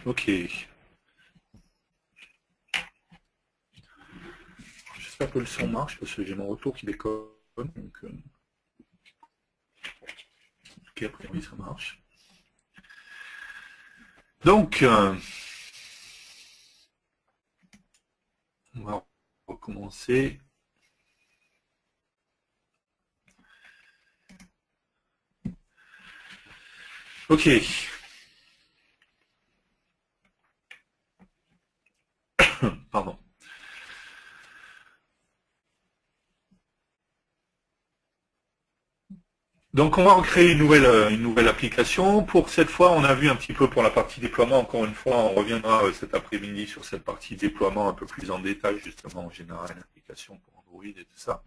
Ok. J'espère que le son marche parce que j'ai mon retour qui déconne. Donc, ok, a priori ça marche. Donc, on va recommencer. Ok. Pardon. Donc on va recréer une nouvelle application. Pour cette fois, on a vu un petit peu pour la partie déploiement. Encore une fois, on reviendra cet après-midi sur cette partie déploiement un peu plus en détail, justement, en général, l'application pour Android et tout ça.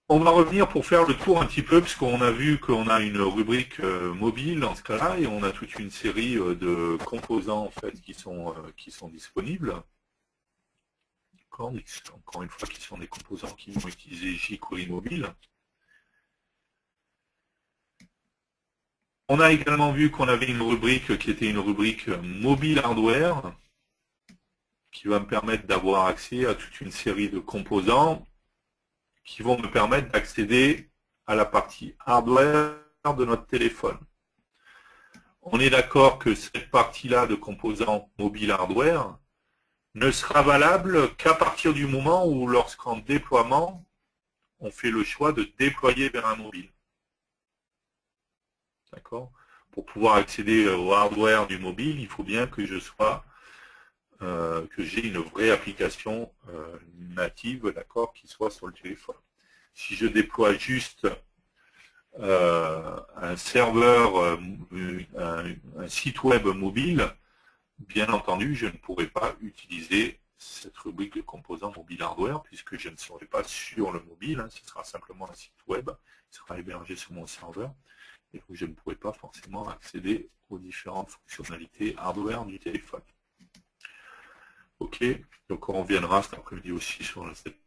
On va revenir pour faire le tour un petit peu, puisqu'on a vu qu'on a une rubrique mobile dans ce cas-là, et on a toute une série de composants en fait qui sont disponibles. Encore une fois, qui sont des composants qui vont utiliser jQuery mobile. On a également vu qu'on avait une rubrique qui était une rubrique mobile hardware, qui va me permettre d'avoir accès à toute une série de composants qui vont me permettre d'accéder à la partie hardware de notre téléphone. On est d'accord que cette partie-là de composants mobile hardware ne sera valable qu'à partir du moment où, lorsqu'en déploiement, on fait le choix de déployer vers un mobile. D'accord ? Pour pouvoir accéder au hardware du mobile, il faut bien que je sois que j'ai une vraie application native, d'accord, qui soit sur le téléphone. Si je déploie juste un serveur, un site web mobile, bien entendu, je ne pourrai pas utiliser cette rubrique de composants mobile hardware puisque je ne serai pas sur le mobile, hein, ce sera simplement un site web qui sera hébergé sur mon serveur et donc je ne pourrai pas forcément accéder aux différentes fonctionnalités hardware du téléphone. Ok, donc on reviendra cet après-midi aussi sur cette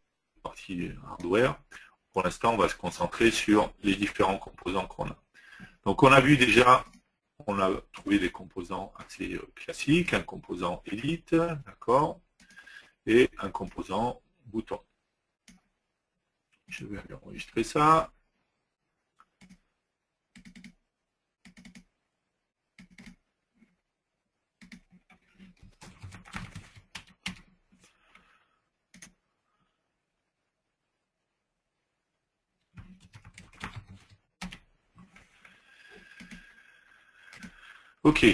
partie hardware. Pour l'instant, on va se concentrer sur les différents composants qu'on a. Donc on a vu déjà, on a trouvé des composants assez classiques, un composant Elite, d'accord, et un composant bouton. Je vais aller enregistrer ça. Ok.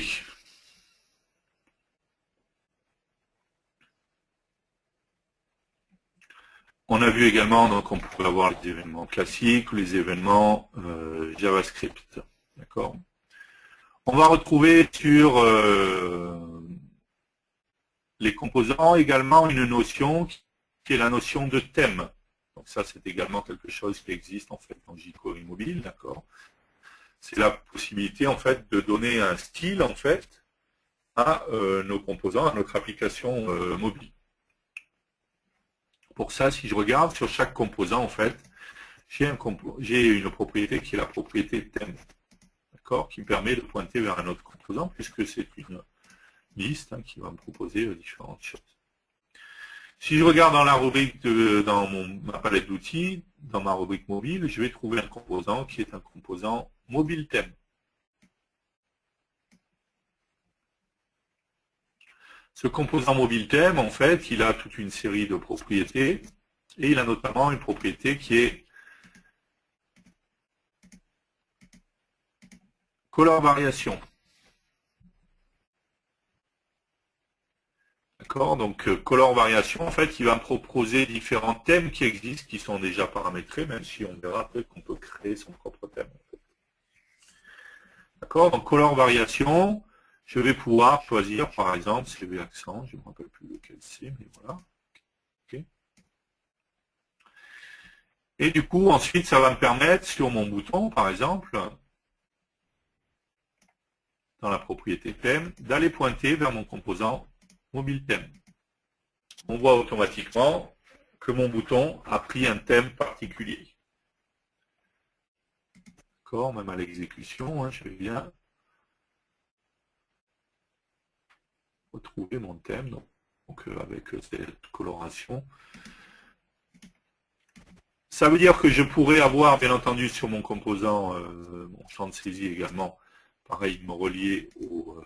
On a vu également, donc on pourrait avoir les événements classiques ou les événements JavaScript. D'accord. On va retrouver sur les composants également une notion qui est la notion de thème. Donc ça, c'est également quelque chose qui existe en fait dans jQuery mobile, d'accord. C'est la possibilité en fait de donner un style en fait à nos composants, à notre application mobile. Pour ça, si je regarde sur chaque composant en fait, j'ai une propriété qui est la propriété thème, d'accord, qui me permet de pointer vers un autre composant puisque c'est une liste hein, qui va me proposer différentes choses. Si je regarde dans la rubrique dans ma palette d'outils, dans ma rubrique mobile, je vais trouver un composant qui est un composant mobile thème. Ce composant mobile thème, en fait, il a toute une série de propriétés et il a notamment une propriété qui est color variation. D'accord, donc color variation, en fait, il va me proposer différents thèmes qui existent, qui sont déjà paramétrés, même si on verra peut-être qu'on peut créer son propre thème. En fait. D'accord, donc color variation, je vais pouvoir choisir, par exemple, CV accent, je ne me rappelle plus lequel c'est, mais voilà. Okay. Et du coup, ensuite, ça va me permettre, sur mon bouton, par exemple, dans la propriété thème, d'aller pointer vers mon composant mobile thème. On voit automatiquement que mon bouton a pris un thème particulier. D'accord, même à l'exécution, hein, je vais bien retrouver mon thème, donc avec cette coloration. Ça veut dire que je pourrais avoir, bien entendu, sur mon composant, mon champ de saisie également, pareil, me relier au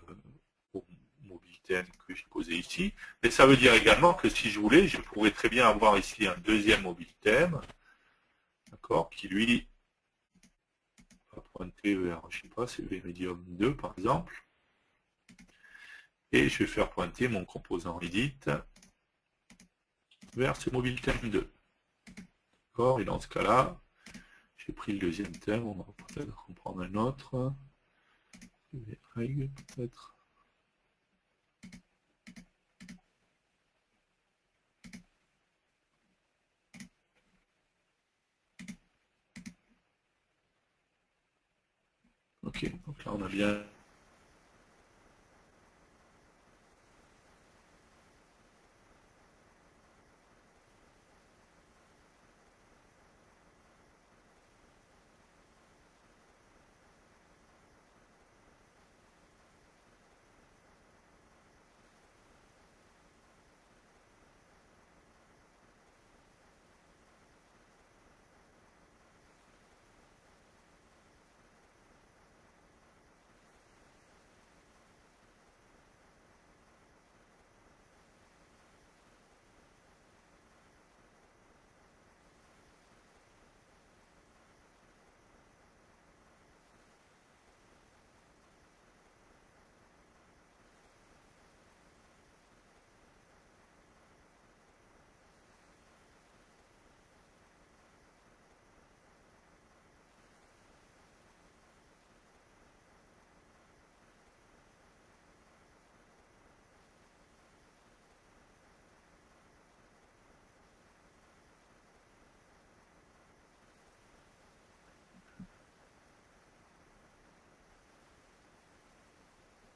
mobile thème que j'ai posé ici. Mais ça veut dire également que si je voulais, je pourrais très bien avoir ici un deuxième mobile thème, d'accord, qui lui va pointer vers, je sais pas, c'est Viridium 2 par exemple. Et je vais faire pointer mon composant edit vers ce mobile thème 2. D'accord, et dans ce cas-là, j'ai pris le deuxième thème, on va peut-être en prendre un autre. Règle peut-être. Ok, donc là on a bien.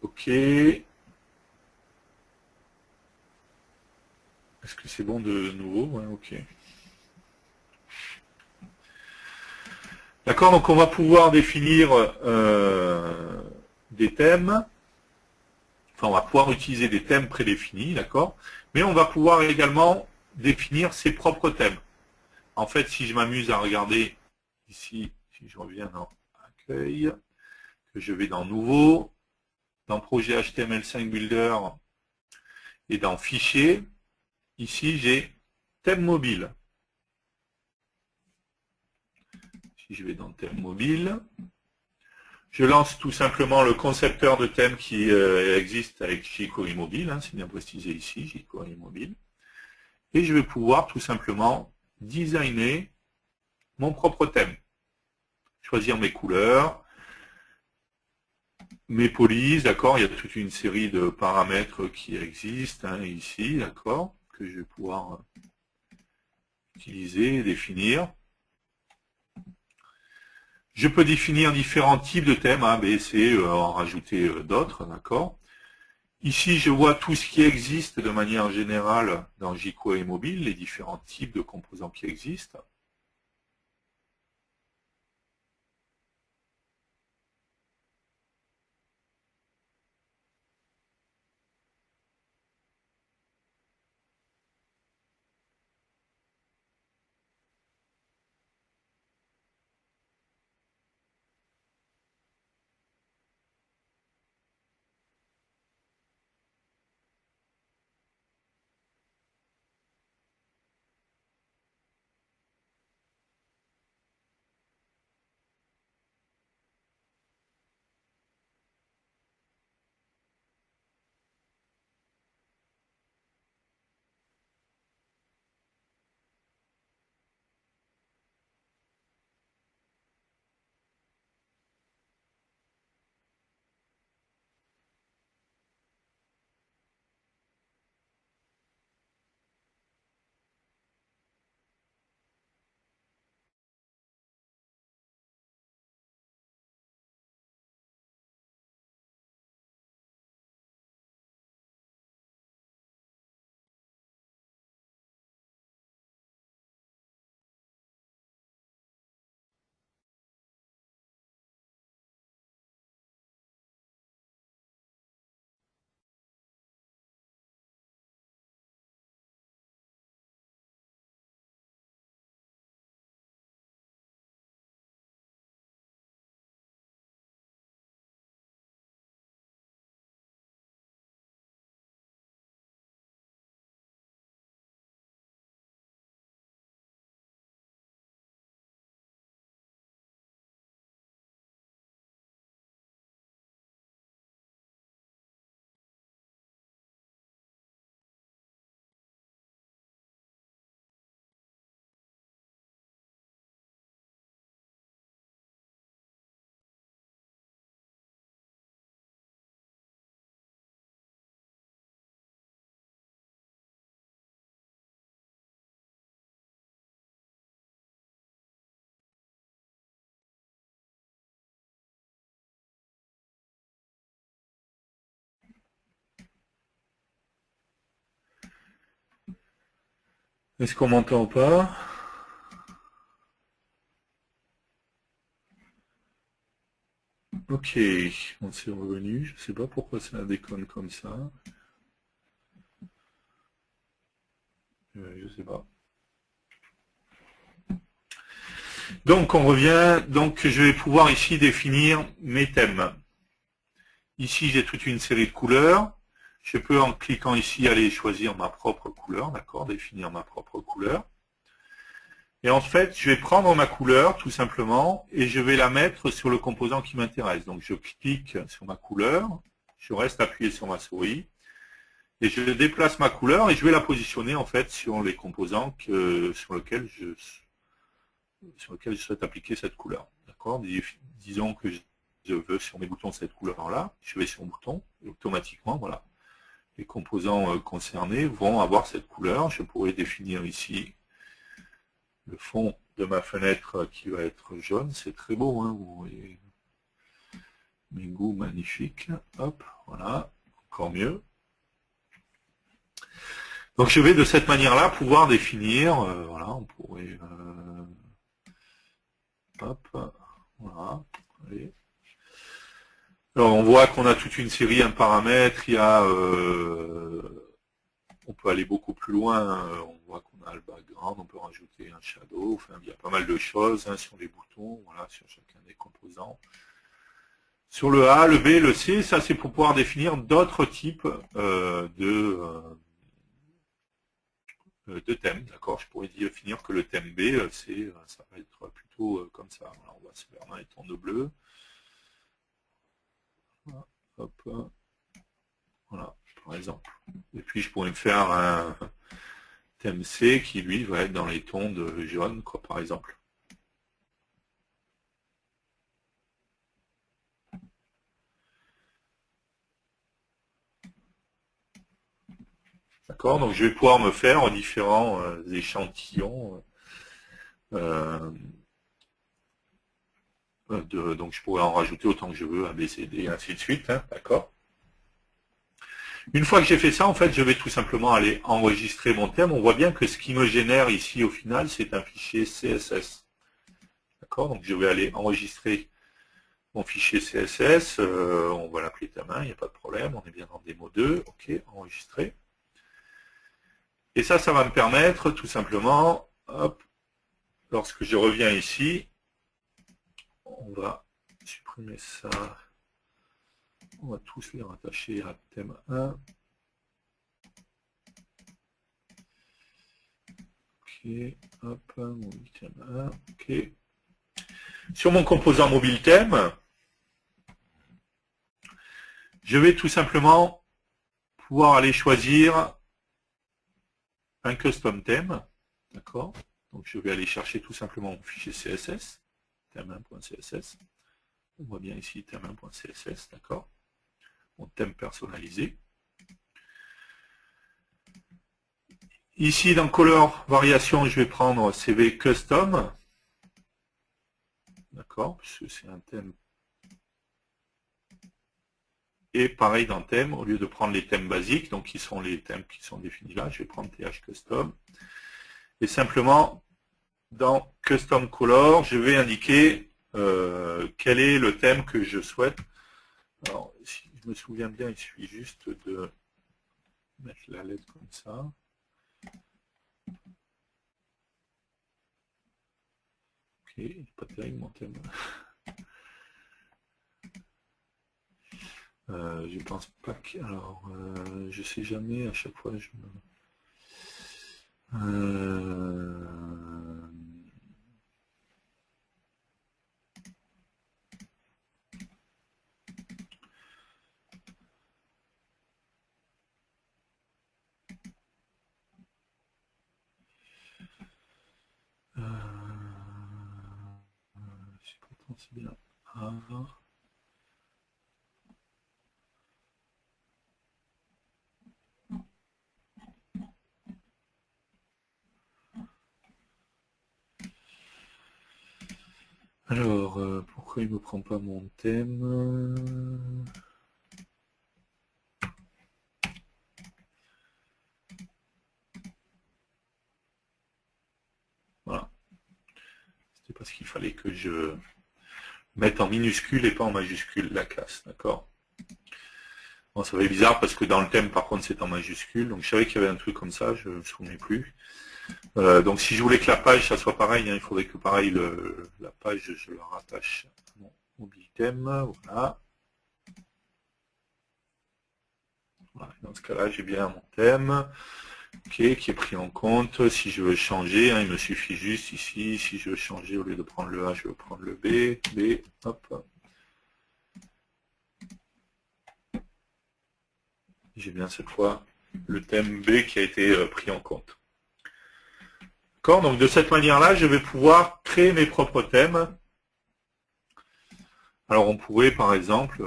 Ok. Est-ce que c'est bon de nouveau? Ouais, ok. D'accord, donc on va pouvoir définir des thèmes. Enfin, on va pouvoir utiliser des thèmes prédéfinis, d'accord? Mais on va pouvoir également définir ses propres thèmes. En fait, si je m'amuse à regarder ici, si je reviens dans Accueil, que je vais dans Nouveau, dans Projet HTML5 Builder et dans Fichier, ici j'ai Thème mobile. Si je vais dans Thème mobile, je lance tout simplement le concepteur de thème qui existe avec jQuery Mobile, hein, c'est bien précisé ici, jQuery Mobile. Et je vais pouvoir tout simplement designer mon propre thème. Choisir mes couleurs, mes polices, d'accord, il y a toute une série de paramètres qui existent hein, ici, d'accord, que je vais pouvoir utiliser et définir. Je peux définir différents types de thèmes, A, B, C, en rajouter d'autres, d'accord. Ici, je vois tout ce qui existe de manière générale dans jQuery Mobile, les différents types de composants qui existent. Est-ce qu'on m'entend ou pas? Ok, on s'est revenu. Je sais pas pourquoi ça déconne comme ça. Je sais pas. Donc on revient. Donc je vais pouvoir ici définir mes thèmes. Ici j'ai toute une série de couleurs. Je peux en cliquant ici aller choisir ma propre couleur, d'accord, définir ma propre couleur. Et en fait, je vais prendre ma couleur tout simplement et je vais la mettre sur le composant qui m'intéresse. Donc je clique sur ma couleur, je reste appuyé sur ma souris et je déplace ma couleur et je vais la positionner en fait sur les composants sur lesquels je souhaite appliquer cette couleur. D'accord. Disons que je veux sur mes boutons cette couleur-là, je vais sur le bouton et automatiquement, voilà, les composants concernés vont avoir cette couleur. Je pourrais définir ici le fond de ma fenêtre qui va être jaune. C'est très beau, hein, vous voyez mes goûts magnifiques. Hop, voilà, encore mieux. Donc je vais de cette manière-là pouvoir définir, voilà, on pourrait, hop, voilà, allez. Alors on voit qu'on a toute une série de paramètres, il y a, on peut aller beaucoup plus loin, on voit qu'on a le background, on peut rajouter un shadow, enfin il y a pas mal de choses hein, sur les boutons, voilà, sur chacun des composants. Sur le A, le B, le C, ça c'est pour pouvoir définir d'autres types de thèmes, d'accord. Je pourrais définir que le thème B, ça va être plutôt comme ça. Alors, on va se faire un étang de bleu. Hop, voilà, par exemple. Et puis je pourrais me faire un thème C qui lui va être dans les tons de jaune, quoi, par exemple. D'accord, donc je vais pouvoir me faire différents échantillons. Donc je pourrais en rajouter autant que je veux, A, B, C, D, et ainsi de suite, hein, d'accord. Une fois que j'ai fait ça, en fait, je vais tout simplement aller enregistrer mon thème. On voit bien que ce qui me génère ici, au final, c'est un fichier CSS. D'accord. Donc je vais aller enregistrer mon fichier CSS. On va l'appeler thème 1, il n'y a pas de problème. On est bien dans démo 2. OK, enregistrer. Et ça va me permettre tout simplement, hop, lorsque je reviens ici, on va supprimer ça. On va tous les rattacher à thème 1. Ok, hop, mobile thème 1. OK. Sur mon composant mobile thème, je vais tout simplement pouvoir aller choisir un custom thème. D'accord. Donc je vais aller chercher tout simplement mon fichier CSS, thème1.css. On voit bien ici thème1.css, d'accord. Mon thème personnalisé. Ici dans Color Variation, je vais prendre CV Custom. D'accord, puisque c'est un thème. Et pareil dans thème, au lieu de prendre les thèmes basiques, donc qui sont les thèmes qui sont définis là, je vais prendre TH Custom. Et simplement, dans Custom Color, je vais indiquer quel est le thème que je souhaite. Alors, si je me souviens bien, il suffit juste de mettre la lettre comme ça. Ok, pas terrible mon thème. Je pense pas que. Alors, je sais jamais, à chaque fois, je me. Pourtant, c'est bien. Alors, pourquoi il ne me prend pas mon thème? fallait que je mette en minuscule et pas en majuscule la classe, d'accord. Bon, ça va être bizarre parce que dans le thème, par contre, c'est en majuscule. Donc, je savais qu'il y avait un truc comme ça, je ne me souvenais plus. Donc, si je voulais que la page, ça soit pareil, hein, il faudrait que, pareil, la page, je la rattache à mon mobile thème. Voilà. Voilà. Dans ce cas-là, j'ai bien mon thème, okay, qui est pris en compte. Si je veux changer, hein, il me suffit juste ici, si je veux changer, au lieu de prendre le A, je veux prendre le B, hop. J'ai bien cette fois le thème B qui a été pris en compte. D'accord, donc de cette manière-là, je vais pouvoir créer mes propres thèmes. Alors on pourrait par exemple,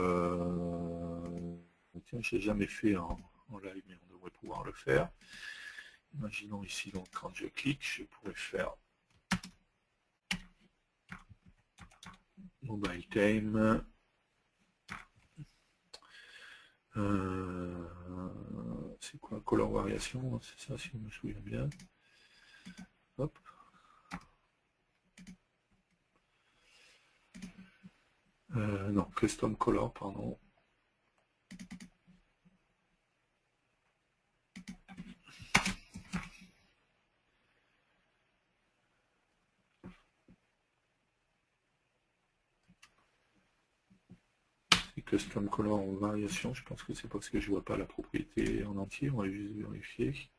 tiens, je l'ai jamais fait en live, mais on devrait pouvoir le faire. Imaginons ici, donc quand je clique, je pourrais faire mobile theme. C'est quoi, color variation, c'est ça si je me souviens bien. Hop. Non, custom color, pardon. Custom color en variation, je pense que c'est parce que je vois pas la propriété en entier, on va juste vérifier.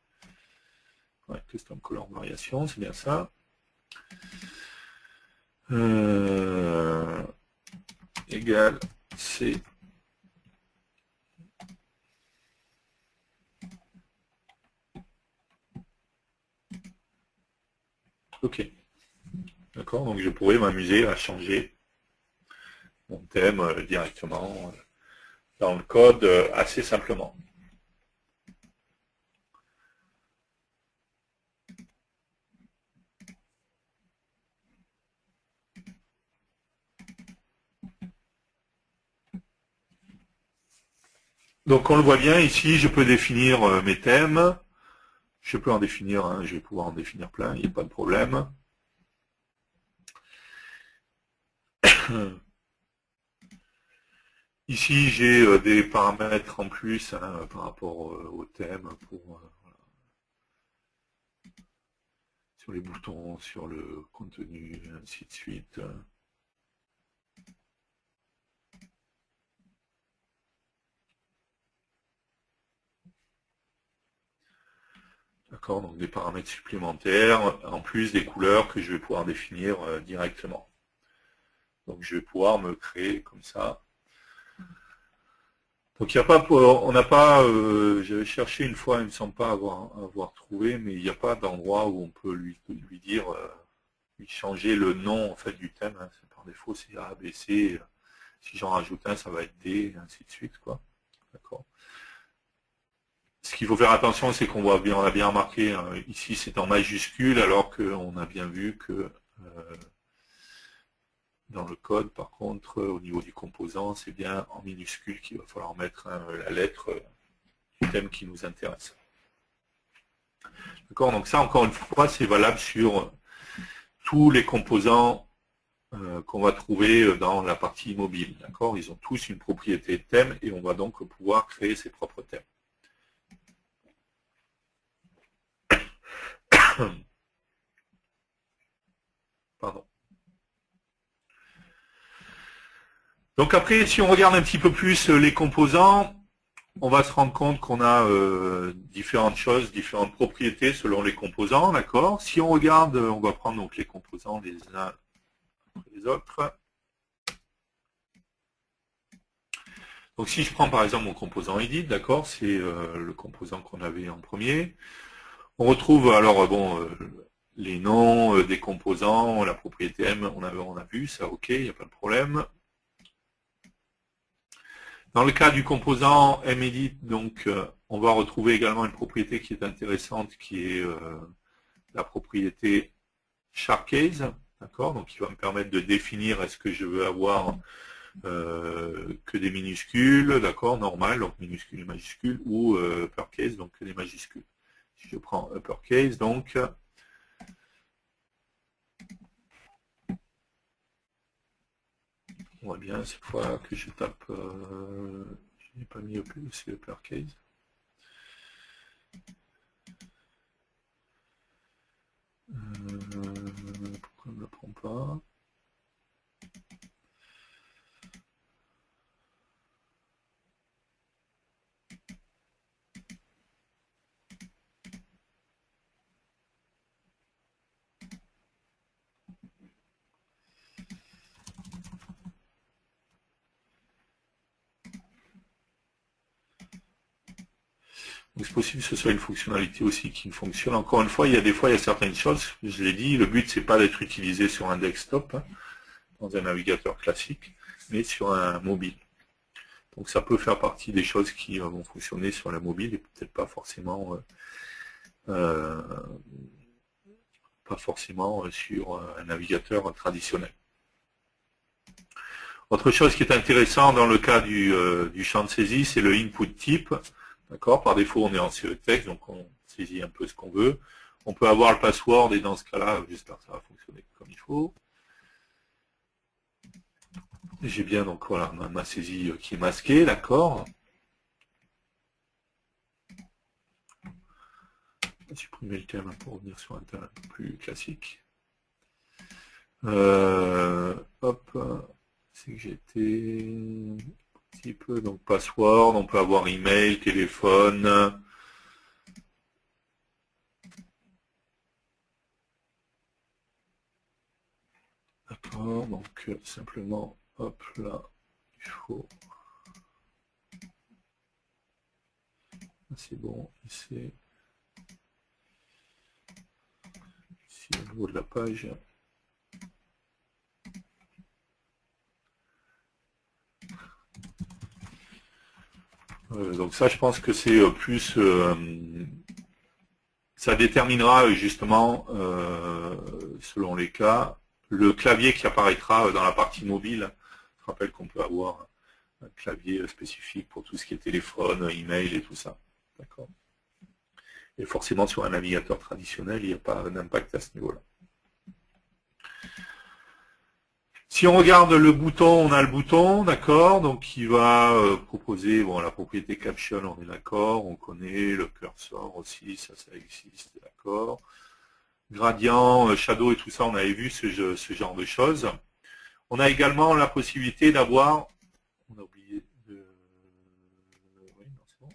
Ouais, custom color en variation, c'est bien ça. Égal C. Ok. D'accord, donc je pourrais m'amuser à changer mon thème directement dans le code assez simplement. Donc on le voit bien ici, je peux définir mes thèmes. Je peux en définir, hein, je vais pouvoir en définir plein, il n'y a pas de problème. Ici, j'ai des paramètres en plus hein, par rapport au thème pour voilà, sur les boutons, sur le contenu, ainsi de suite. D'accord, donc des paramètres supplémentaires, en plus des couleurs que je vais pouvoir définir directement. Donc je vais pouvoir me créer comme ça. Donc il n'y a pas, on n'a pas, j'avais cherché une fois, il ne me semble pas avoir trouvé, mais il n'y a pas d'endroit où on peut lui dire, lui changer le nom en fait du thème. Hein. Par défaut c'est A, B, C. Si j'en rajoute un, ça va être D, et ainsi de suite, quoi. D'accord. Ce qu'il faut faire attention, c'est qu'on voit bien, on a bien remarqué, hein, ici c'est en majuscule, alors qu'on a bien vu que dans le code, par contre, au niveau du composant, c'est bien en minuscule qu'il va falloir mettre hein, la lettre du thème qui nous intéresse. D'accord, donc ça, encore une fois, c'est valable sur tous les composants qu'on va trouver dans la partie mobile. D'accord, ils ont tous une propriété de thème et on va donc pouvoir créer ses propres thèmes. Pardon. Donc après, si on regarde un petit peu plus les composants, on va se rendre compte qu'on a différentes choses, différentes propriétés selon les composants, d'accord. Si on regarde, on va prendre donc les composants les uns après les autres. Donc si je prends par exemple mon composant edit, d'accord, c'est le composant qu'on avait en premier. On retrouve alors bon les noms des composants, la propriété M, on a vu ça, ok, il n'y a pas de problème. Dans le cas du composant medit, donc on va retrouver également une propriété qui est intéressante, qui est la propriété charCase, d'accord, donc qui va me permettre de définir est-ce que je veux avoir que des minuscules, d'accord, normal, donc minuscules et majuscules, ou uppercase, donc que des majuscules. Si je prends uppercase, donc On voit bien cette fois que je tape, je n'ai pas mis aussi uppercase. Pourquoi on ne le prend pas? C'est possible que ce soit une fonctionnalité aussi qui fonctionne. Encore une fois, il y a certaines choses, je l'ai dit, le but c'est pas d'être utilisé sur un desktop, hein, dans un navigateur classique, mais sur un mobile. Donc ça peut faire partie des choses qui vont fonctionner sur la mobile et peut-être pas forcément sur un navigateur traditionnel. Autre chose qui est intéressant dans le cas du champ de saisie, c'est le input type. D'accord. Par défaut, on est en texte, donc on saisit un peu ce qu'on veut. On peut avoir le password et dans ce cas-là, j'espère que ça va fonctionner comme il faut. J'ai bien donc voilà ma saisie qui est masquée, d'accord. Supprimer le thème pour revenir sur un thème un peu plus classique. Hop, c'est que j'étais un petit peu, donc password, on peut avoir email, téléphone. D'accord, donc simplement, hop là, il faut. C'est bon, c'est ici au niveau de la page. Donc ça, je pense que c'est plus... ça déterminera justement, selon les cas, le clavier qui apparaîtra dans la partie mobile. Je rappelle qu'on peut avoir un clavier spécifique pour tout ce qui est téléphone, email et tout ça. D'accord. Et forcément, sur un navigateur traditionnel, il n'y a pas d'impact à ce niveau-là. Si on regarde le bouton, on a le bouton, d'accord, donc qui va proposer, bon, la propriété caption, on est d'accord, on connaît, le cursor aussi, ça existe, d'accord. Gradient, shadow et tout ça, on avait vu ce genre de choses. On a également la possibilité d'avoir, on a oublié de, oui, non, c'est bon,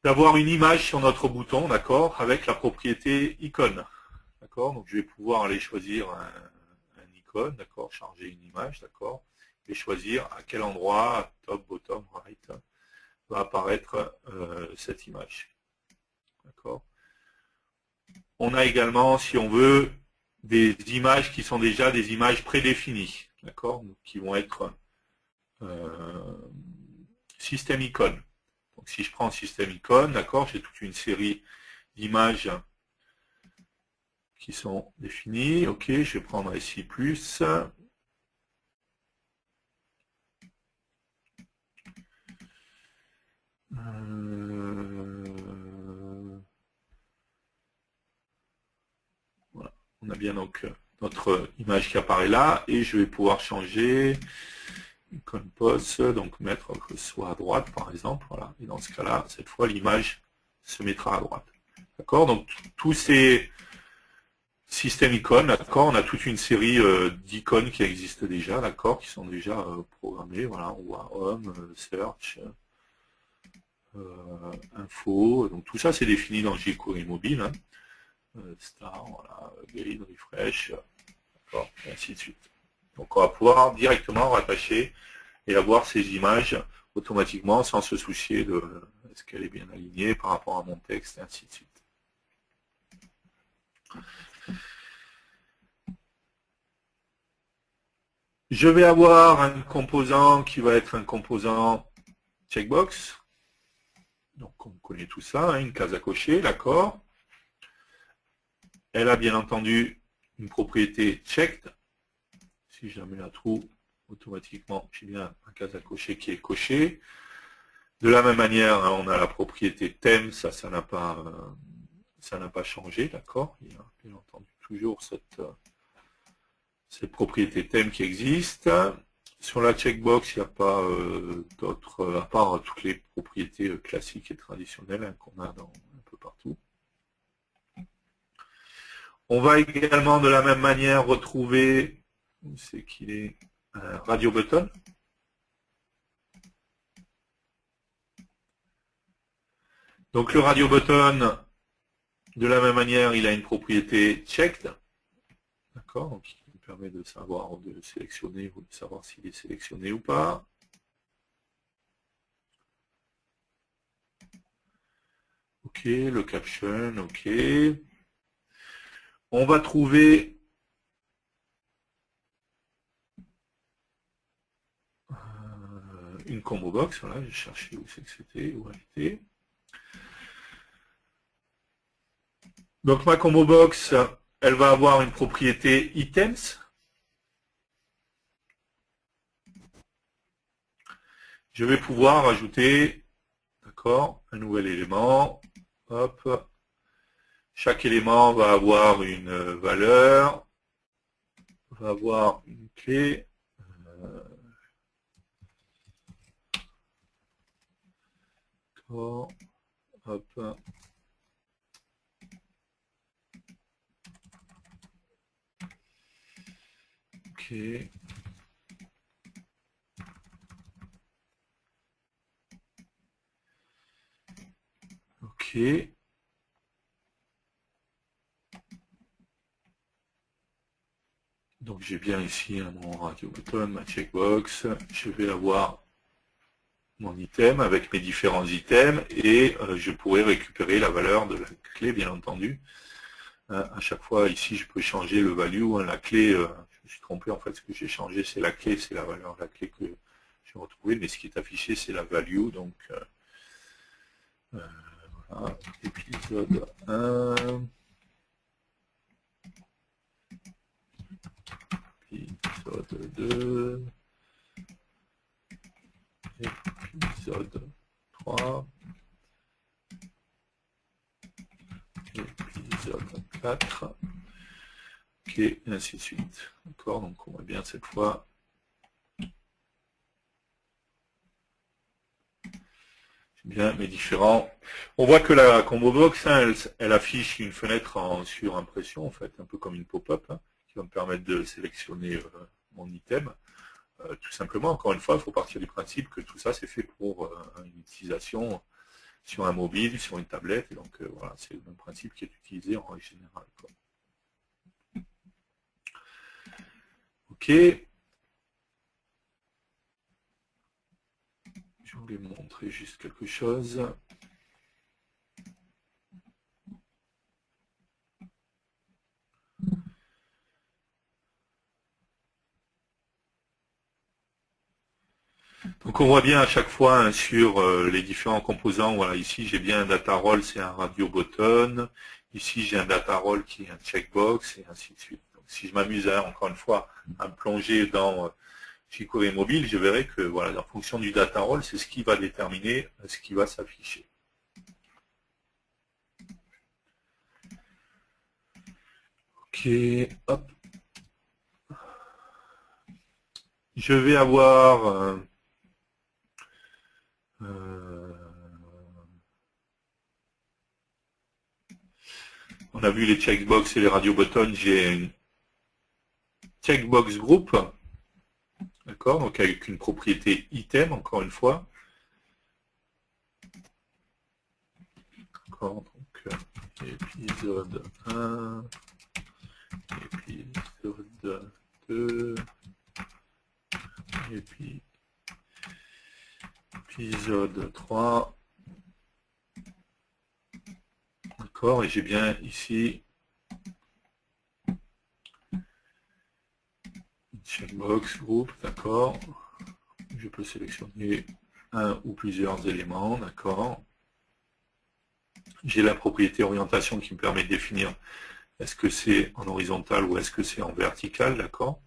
d'avoir une image sur notre bouton, d'accord, avec la propriété icône, d'accord. Donc je vais pouvoir aller choisir un icône, d'accord, charger une image, d'accord, et choisir à quel endroit, top, bottom, right, va apparaître cette image, d'accord. On a également, si on veut, des images qui sont déjà des images prédéfinies, d'accord, qui vont être système icône. Donc si je prends système icône, d'accord, j'ai toute une série d'images qui sont définies. Ok, je vais prendre ici plus. Voilà. On a bien donc notre image qui apparaît là et je vais pouvoir changer icône pose, donc mettre que ce soit à droite par exemple. Voilà. Et dans ce cas-là, cette fois l'image se mettra à droite. D'accord. Donc tous ces systèmes icônes, d'accord, on a toute une série d'icônes qui existent déjà, d'accord, qui sont déjà programmées. Voilà, on voit home, search, info. Donc tout ça c'est défini dans jQuery mobile. Hein. Star, voilà, grid, refresh, d'accord, et ainsi de suite. Donc on va pouvoir directement rattacher et avoir ces images automatiquement sans se soucier de est-ce qu'elle est bien alignée par rapport à mon texte et ainsi de suite. Je vais avoir un composant qui va être un composant checkbox. Donc on connaît tout ça, hein, une case à cocher, d'accord. Elle a bien entendu une propriété checked. Si je la mets à true, automatiquement j'ai bien un case à cocher qui est coché. De la même manière, hein, on a la propriété thème, ça n'a pas changé, d'accord. Il y a bien entendu toujours cette propriété thème qui existe. Sur la checkbox, il n'y a pas d'autres, à part toutes les propriétés classiques et traditionnelles hein, qu'on a dans un peu partout. On va également de la même manière retrouver, où c'est qu'il est, radio button. Donc le radio button, de la même manière, il a une propriété checked. D'accord, donc il nous permet de savoir, de sélectionner ou de savoir s'il est sélectionné ou pas. Ok, le caption, ok. On va trouver une combo box. Voilà, j'ai cherché où c'est que c'était, où elle était. Donc ma combo box, elle va avoir une propriété items. Je vais pouvoir ajouter, d'accord, un nouvel élément. Hop. Chaque élément va avoir une valeur, va avoir une clé. Hop. Ok. Ok. Donc j'ai bien ici mon radio button, ma checkbox. Je vais avoir mon item avec mes différents items et je pourrais récupérer la valeur de la clé, bien entendu. À chaque fois, ici, je peux changer le value. La clé, je me suis trompé, en fait, ce que j'ai changé, c'est la clé, c'est la valeur de la clé que j'ai retrouvée, mais ce qui est affiché, c'est la value. Donc, voilà, épisode 1. Épisode 2. Épisode 3. Épisode 4. Ok, et ainsi de suite. D'accord, donc on voit bien cette fois. Bien, mais différents. On voit que la combo box, hein, elle affiche une fenêtre en surimpression, en fait, un peu comme une pop-up, hein, qui va me permettre de sélectionner mon item. Tout simplement, encore une fois, il faut partir du principe que tout ça, c'est fait pour une utilisation sur un mobile, sur une tablette. Et donc, voilà, c'est le même principe qui est utilisé en règle générale. Quoi. Ok. Je voulais montrer juste quelque chose. Donc on voit bien à chaque fois hein, sur les différents composants, voilà, ici j'ai bien un data role, c'est un radio button, ici j'ai un data role qui est un checkbox, et ainsi de suite. Donc si je m'amuse encore une fois à me plonger dans jQuery mobile, je verrai que voilà, en fonction du data role, c'est ce qui va déterminer ce qui va s'afficher. Ok, hop. Je vais avoir on a vu les checkbox et les radio buttons, j'ai une checkbox group, d'accord, donc avec une propriété item, encore une fois. D'accord, donc épisode 1, épisode 2, et puis épisode 3. D'accord, et j'ai bien ici une checkbox group, d'accord. Je peux sélectionner un ou plusieurs éléments, d'accord. J'ai la propriété orientation qui me permet de définir est-ce que c'est en horizontal ou est-ce que c'est en vertical, d'accord.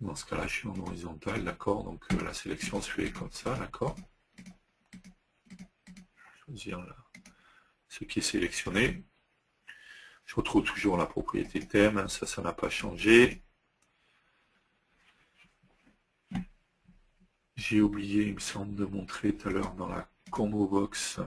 Dans ce cas-là, je suis en horizontal, d'accord. Donc la sélection se fait comme ça, d'accord. choisir ce qui est sélectionné. Je retrouve toujours la propriété thème, hein, ça n'a pas changé. J'ai oublié, il me semble, de montrer tout à l'heure dans la combo box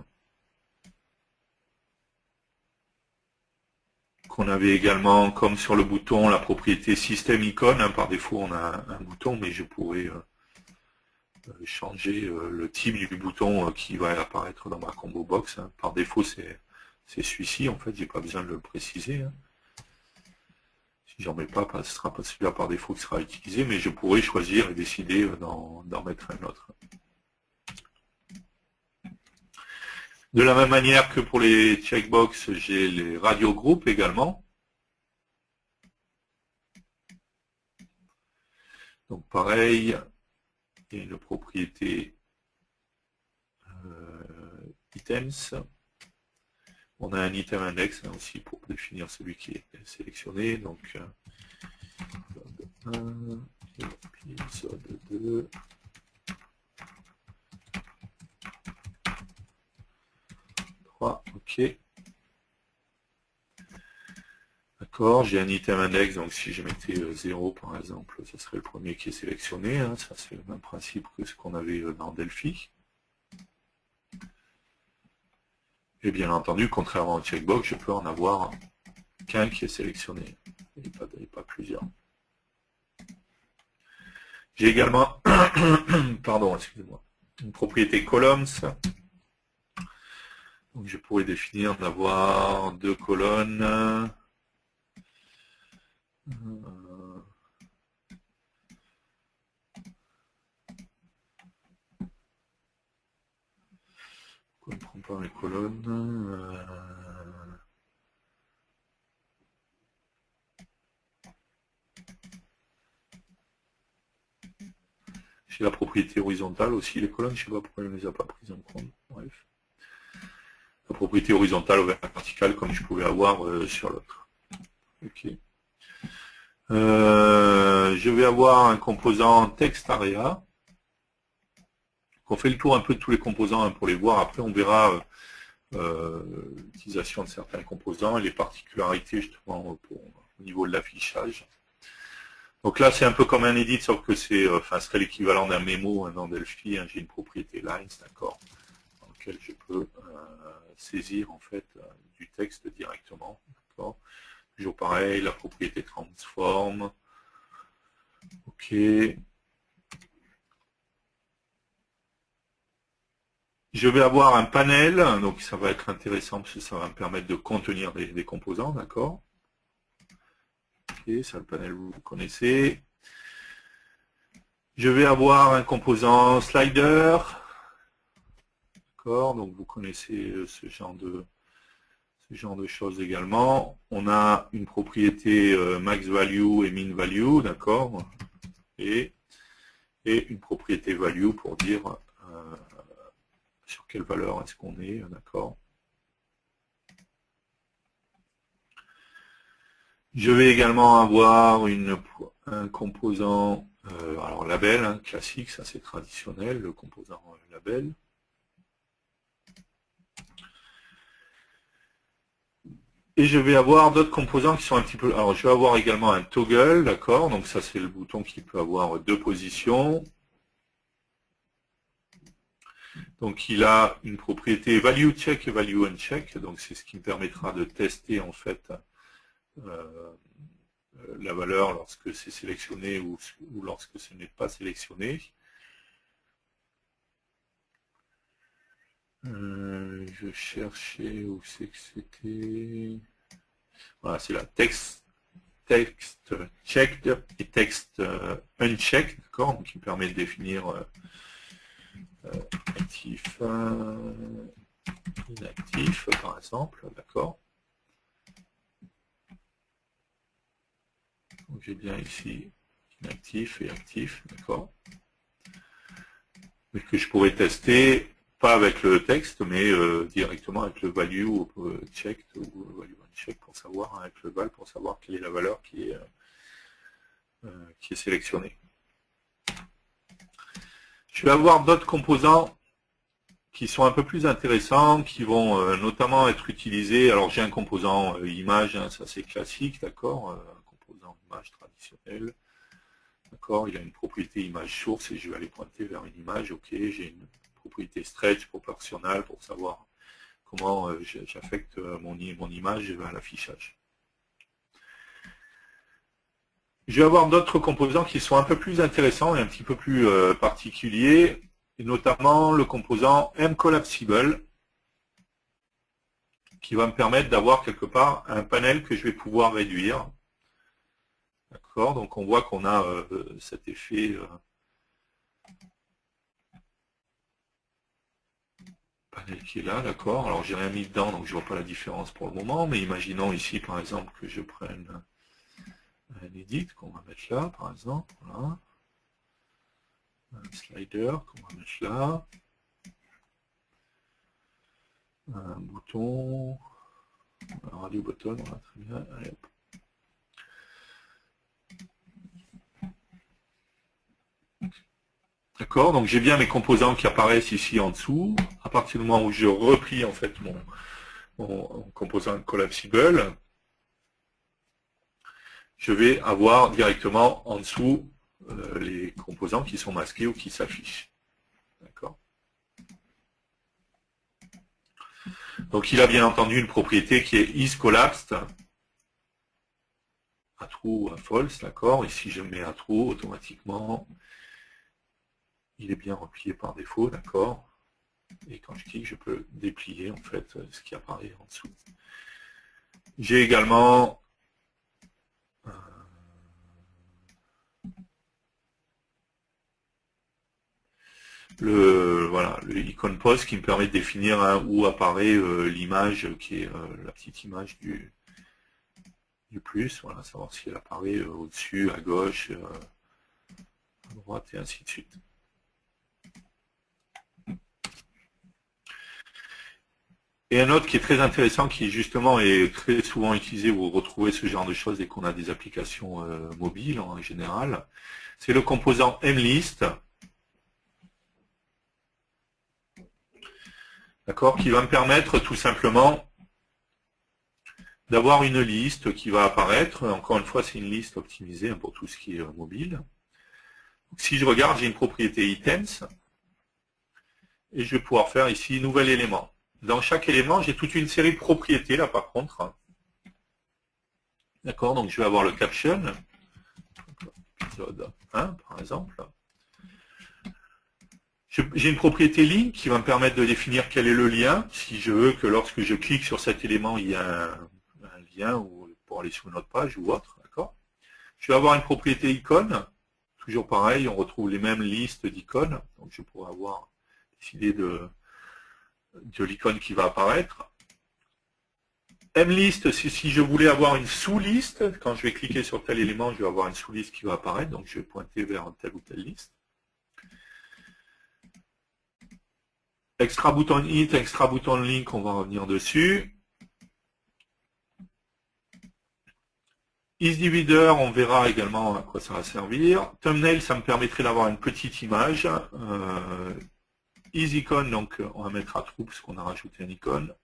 qu'on avait également, comme sur le bouton, la propriété système icône. Hein, par défaut, on a un bouton, mais je pourrais changer le type du bouton qui va apparaître dans ma combo box. Hein. Par défaut, c'est celui-ci. En fait, j'ai pas besoin de le préciser. Hein. Si j'en mets pas, ce sera pas celui-là par défaut qui sera utilisé, mais je pourrais choisir et décider d'en mettre un autre. De la même manière que pour les checkbox, j'ai les radio groupes également. Donc pareil, il y a une propriété items. On a un item index hein, aussi pour définir celui qui est sélectionné. Donc épisode 1, épisode 2. Ok. D'accord, j'ai un item index, donc si je mettais 0 par exemple, ce serait le premier qui est sélectionné. Hein. Ça c'est le même principe que ce qu'on avait dans Delphi. Et bien entendu, contrairement au checkbox, je peux en avoir qu'un qui est sélectionné, et pas plusieurs. J'ai également, pardon, excusez-moi, une propriété columns. Donc je pourrais définir d'avoir 2 colonnes. Pourquoi on ne prend pas les colonnes J'ai la propriété horizontale aussi, les colonnes, je ne sais pas pourquoi on ne les a pas prises en compte. Bref. La propriété horizontale ou verticale comme je pouvais avoir sur l'autre. Ok. Je vais avoir un composant text area. On fait le tour un peu de tous les composants hein, pour les voir. Après, on verra l'utilisation de certains composants et les particularités justement au niveau de l'affichage. Donc là, c'est un peu comme un edit, sauf que c'est, ce serait l'équivalent d'un mémo dans Delphi. Hein, j'ai une propriété lines, d'accord, dans lequel je peux saisir en fait du texte directement, d'accord. Toujours pareil, la propriété transform. Ok. Je vais avoir un panel, donc ça va être intéressant parce que ça va me permettre de contenir des composants, d'accord. Ok, ça le panel vous connaissez. Je vais avoir un composant slider, d'accord, donc vous connaissez ce genre de choses également. On a une propriété max value et min value, d'accord, et une propriété value pour dire sur quelle valeur est-ce qu'on est, d'accord. Je vais également avoir un composant, alors label, hein, classique, ça c'est traditionnel, le composant label. Et je vais avoir d'autres composants qui sont un petit peu... Alors je vais avoir également un toggle, d'accord, donc ça c'est le bouton qui peut avoir 2 positions. Donc il a une propriété value check et value uncheck, donc c'est ce qui me permettra de tester en fait la valeur lorsque c'est sélectionné ou lorsque ce n'est pas sélectionné. Je cherchais où c'est que c'était. Voilà, c'est la text checked et text unchecked, d'accord, donc qui me permet de définir actif, inactif par exemple, d'accord. Donc j'ai bien ici inactif et actif, d'accord. Mais que je pourrais tester, pas avec le texte, mais directement avec le value checked ou value unchecked pour savoir, hein, avec le val pour savoir quelle est la valeur qui est sélectionnée. Je vais avoir d'autres composants qui sont un peu plus intéressants, qui vont notamment être utilisés. Alors j'ai un composant image, hein, ça c'est classique, d'accord, un composant image traditionnel. D'accord, il a une propriété image source et je vais aller pointer vers une image. Ok, j'ai une propriété stretch proportionnelle pour savoir comment j'affecte mon image vers l'affichage. Je vais avoir d'autres composants qui sont un peu plus intéressants et un petit peu plus particuliers, et notamment le composant mCollapsible, qui va me permettre d'avoir quelque part un panel que je vais pouvoir réduire. D'accord, donc on voit qu'on a cet effet panel qui est là, d'accord. Alors j'ai rien mis dedans, donc je vois pas la différence pour le moment, mais imaginons ici par exemple que je prenne un edit qu'on va mettre là, par exemple, voilà. Un slider qu'on va mettre là. Un bouton, un radio button, voilà, très bien. Allez, hop. D'accord, donc j'ai bien mes composants qui apparaissent ici en dessous. À partir du moment où je replie en fait mon composant collapsible, je vais avoir directement en dessous les composants qui sont masqués ou qui s'affichent. D'accord. Donc il a bien entendu une propriété qui est isCollapsed, à true ou à false, d'accord. Ici je mets à true, automatiquement, il est bien replié par défaut, d'accord. Et quand je clique, je peux déplier en fait ce qui apparaît en dessous. J'ai également le icône post qui me permet de définir où apparaît l'image qui est la petite image du plus, voilà, savoir si elle apparaît au-dessus, à gauche, à droite et ainsi de suite. Et un autre qui est très intéressant, qui justement est très souvent utilisé, vous retrouvez ce genre de choses dès qu'on a des applications mobiles en général, c'est le composant mList, d'accord, qui va me permettre tout simplement d'avoir une liste qui va apparaître. Encore une fois, c'est une liste optimisée pour tout ce qui est mobile. Donc, si je regarde, j'ai une propriété items, et je vais pouvoir faire ici nouvel élément. Dans chaque élément, j'ai toute une série de propriétés là par contre. D'accord, donc je vais avoir le caption, épisode 1 par exemple. J'ai une propriété link qui va me permettre de définir quel est le lien, si je veux que lorsque je clique sur cet élément, il y a un lien pour aller sur une autre page ou autre. D'accord. Je vais avoir une propriété icône, toujours pareil, on retrouve les mêmes listes d'icônes, donc je pourrais avoir décidé de l'icône qui va apparaître. mList, si je voulais avoir une sous-liste, quand je vais cliquer sur tel élément, je vais avoir une sous-liste qui va apparaître, donc je vais pointer vers telle ou telle liste. Extra button hit, extra button link, on va revenir dessus. IsDivider, on verra également à quoi ça va servir. Thumbnail, ça me permettrait d'avoir une petite image. IsIcon, donc on va mettre à true parce qu'on a rajouté un icône.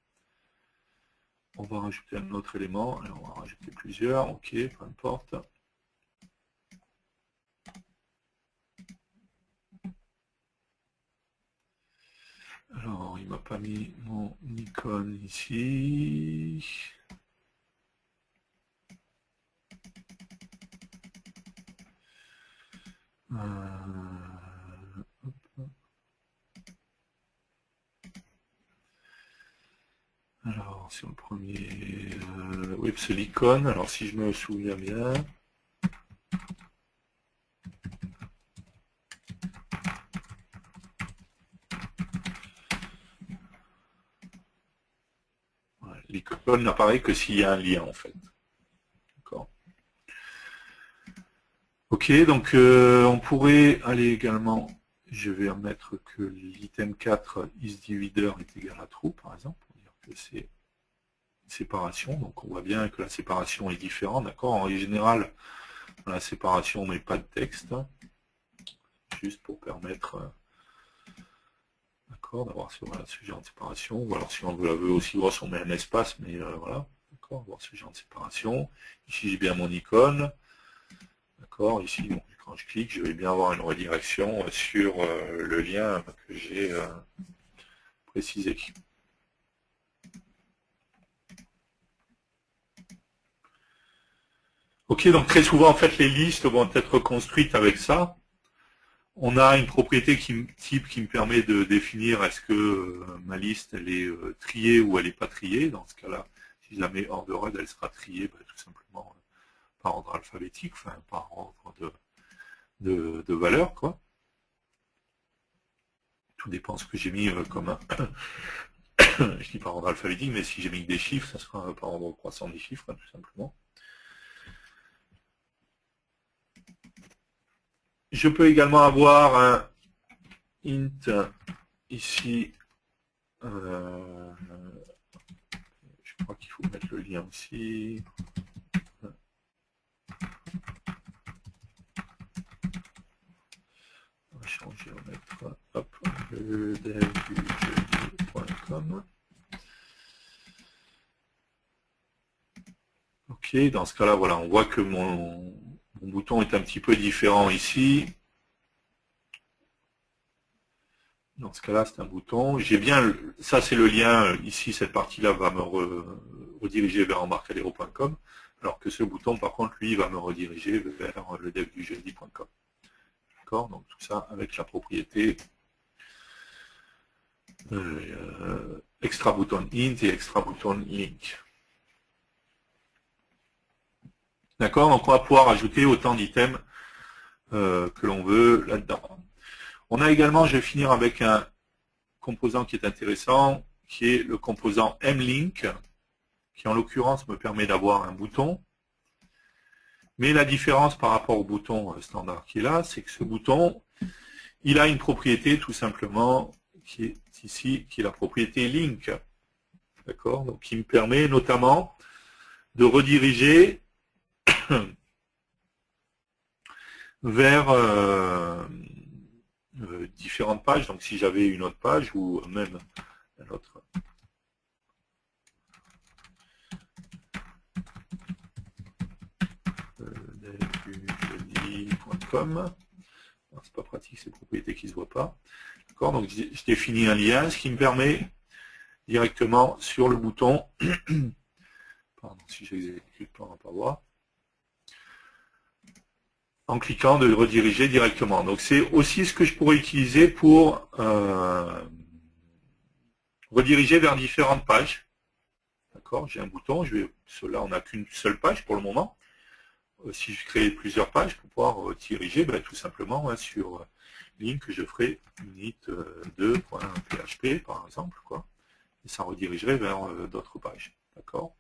On va rajouter un autre élément, et on va rajouter plusieurs, ok, peu importe. Alors, il ne m'a pas mis mon icône ici. Alors, sur le premier, oui, c'est l'icône. Alors, si je me souviens bien, l'icône n'apparaît que s'il y a un lien, en fait. D'accord. Ok, donc on pourrait aller également, je vais mettre que l'item 4 isDivider est égal à true, par exemple, pour dire que c'est une séparation. Donc on voit bien que la séparation est différente, d'accord. En général, dans la séparation, on ne met pas de texte, juste pour permettre D'accord, d'avoir ce genre de séparation. Ou alors si on la veut aussi grosse, on met un espace, mais voilà. D'accord, avoir ce genre de séparation. Ici j'ai bien mon icône. D'accord, ici donc, quand je clique, je vais bien avoir une redirection sur le lien que j'ai précisé. Ok, donc très souvent en fait les listes vont être construites avec ça. On a une propriété type qui me permet de définir est-ce que ma liste elle est triée ou elle n'est pas triée. Dans ce cas-là, si je la mets ordered, elle sera triée tout simplement par ordre alphabétique, enfin par ordre de valeur, quoi. Tout dépend de ce que j'ai mis comme un... je dis par ordre alphabétique, mais si j'ai mis des chiffres, ça sera par ordre croissant des chiffres, tout simplement. Je peux également avoir un int ici. Je crois qu'il faut mettre le lien aussi. On va changer, on va mettre hop, le dev du jeudi.com. Ok, dans ce cas-là, voilà, on voit que mon bouton est un petit peu différent ici. Dans ce cas-là, c'est un bouton. J'ai bien, ça c'est le lien, ici, cette partie-là va me rediriger vers embarcadero.com, alors que ce bouton, par contre, lui, va me rediriger vers le dev du jeudi.com. D'accord, donc tout ça avec la propriété extra bouton int et extra bouton link. D'accord, donc on va pouvoir ajouter autant d'items que l'on veut là-dedans. On a également, je vais finir avec un composant qui est intéressant, qui est le composant mlink, qui en l'occurrence me permet d'avoir un bouton. Mais la différence par rapport au bouton standard qui est là, c'est que ce bouton, il a une propriété tout simplement qui est ici, qui est la propriété link. D'accord, donc qui me permet notamment de rediriger vers différentes pages. Donc si j'avais une autre page ou même un autre. jeudi.com. C'est pas pratique, ces propriétés qui ne se voient pas. D'accord, donc je définis un lien, ce qui me permet directement sur le bouton. Pardon, si j'exécute, on ne va pas voir. En cliquant, de rediriger directement. Donc c'est aussi ce que je pourrais utiliser pour rediriger vers différentes pages. D'accord, j'ai un bouton, cela on n'a qu'une seule page pour le moment. Si je crée plusieurs pages pour pouvoir diriger tout simplement sur link, je ferai init2.php par exemple, quoi. Et ça redirigerait vers d'autres pages. D'accord.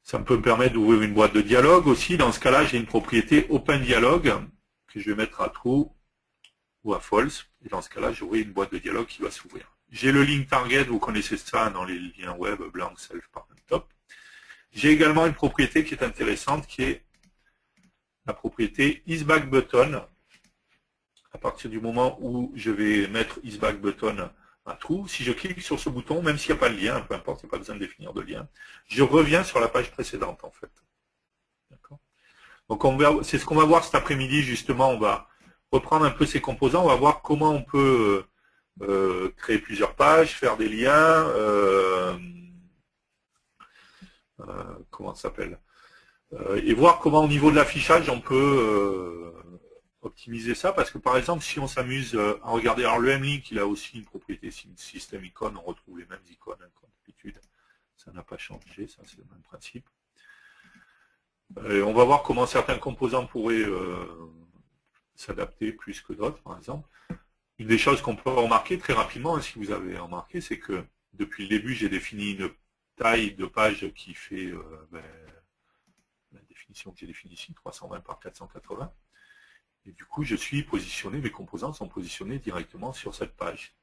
Ça peut me permettre d'ouvrir une boîte de dialogue aussi. Dans ce cas-là, j'ai une propriété Open Dialogue que je vais mettre à True ou à False. Et dans ce cas-là, j'aurai une boîte de dialogue qui va s'ouvrir. J'ai le link target, vous connaissez ça dans les liens web, blank self par top. J'ai également une propriété qui est intéressante, qui est la propriété isBackButton. À partir du moment où je vais mettre isBackButton à true, si je clique sur ce bouton, même s'il n'y a pas de lien, peu importe, il n'y a pas besoin de définir de lien, je reviens sur la page précédente en fait. D'accord. Donc c'est ce qu'on va voir cet après-midi, justement, on va reprendre un peu ces composants, on va voir comment on peut créer plusieurs pages, faire des liens, comment ça s'appelle, et voir comment au niveau de l'affichage on peut optimiser ça, parce que par exemple si on s'amuse à regarder, alors le mlink il a aussi une propriété système icône, on retrouve les mêmes icônes comme d'habitude, ça n'a pas changé, ça c'est le même principe. On va voir comment certains composants pourraient s'adapter plus que d'autres, par exemple. Une des choses qu'on peut remarquer très rapidement, si vous avez remarqué, c'est que depuis le début j'ai défini une taille de page qui fait la définition que j'ai définie ici, 320 par 480. Et du coup, je suis positionné, mes composants sont positionnés directement sur cette page.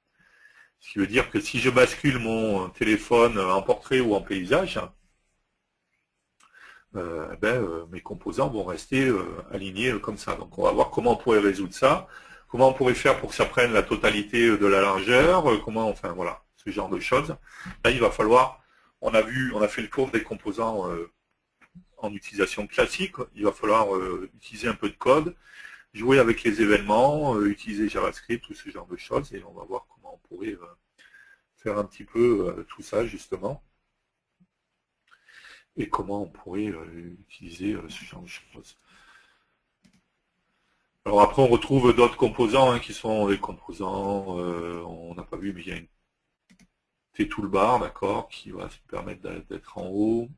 Ce qui veut dire que si je bascule mon téléphone en portrait ou en paysage, mes composants vont rester alignés comme ça. Donc on va voir comment on pourrait résoudre ça. Il Comment on pourrait faire pour que ça prenne la totalité de la largeur, comment, enfin voilà, ce genre de choses. Là, il va falloir, on a fait le tour des composants en utilisation classique, il va falloir utiliser un peu de code, jouer avec les événements, utiliser JavaScript, tout ce genre de choses, et on va voir comment on pourrait faire un petit peu tout ça justement, et comment on pourrait utiliser ce genre de choses. Alors après on retrouve d'autres composants hein, qui sont des composants, on n'a pas vu, mais il y a une T-toolbar, d'accord, qui va se permettre d'être en haut,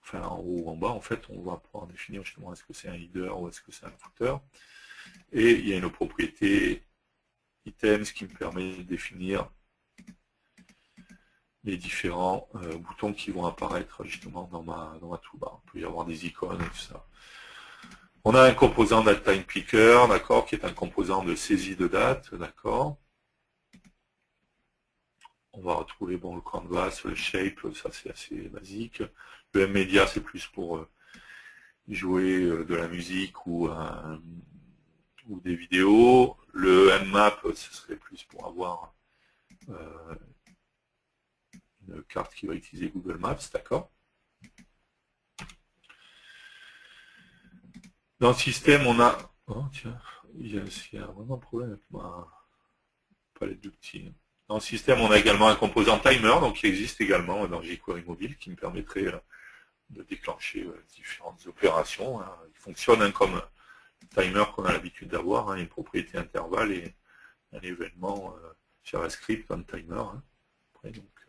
enfin en haut ou en bas, en fait, on va pouvoir définir justement est-ce que c'est un header ou est-ce que c'est un footer. Et il y a une propriété items qui me permet de définir les différents boutons qui vont apparaître justement dans ma toolbar. Il peut y avoir des icônes et tout ça. On a un composant datetime picker, d'accord, qui est un composant de saisie de date, d'accord. On va retrouver bon, le canvas, le shape, ça c'est assez basique. Le mmedia c'est plus pour jouer de la musique ou des vidéos. Le mmap ce serait plus pour avoir une carte qui va utiliser Google Maps, d'accord. Dans le système, on a... Oh, tiens, il y a vraiment un problème avec ma palette d'outils. Dans le système, on a également un composant timer, donc qui existe également dans jQuery Mobile, qui me permettrait de déclencher différentes opérations. Hein. Il fonctionne hein, comme le timer qu'on a l'habitude d'avoir, hein, une propriété intervalle et un événement JavaScript on timer. Hein. Après, donc,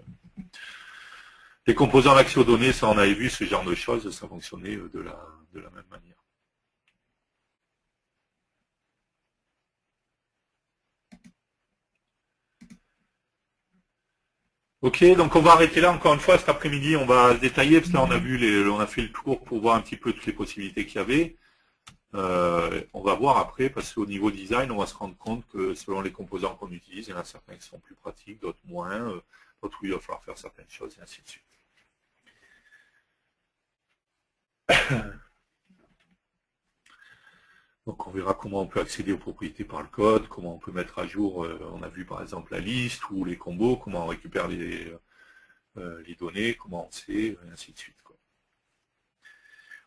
les composants d'accès aux données, ça on avait vu, ce genre de choses, ça fonctionnait de la même manière. Ok, donc on va arrêter là encore une fois cet après-midi, on va détailler parce que là on a vu on a fait le tour pour voir un petit peu toutes les possibilités qu'il y avait. On va voir après parce qu'au niveau design, on va se rendre compte que selon les composants qu'on utilise, il y en a certains qui sont plus pratiques, d'autres moins, d'autres où il va falloir faire certaines choses et ainsi de suite. Donc on verra comment on peut accéder aux propriétés par le code, comment on peut mettre à jour, on a vu par exemple la liste ou les combos, comment on récupère les données, comment on sait, et ainsi de suite. Quoi.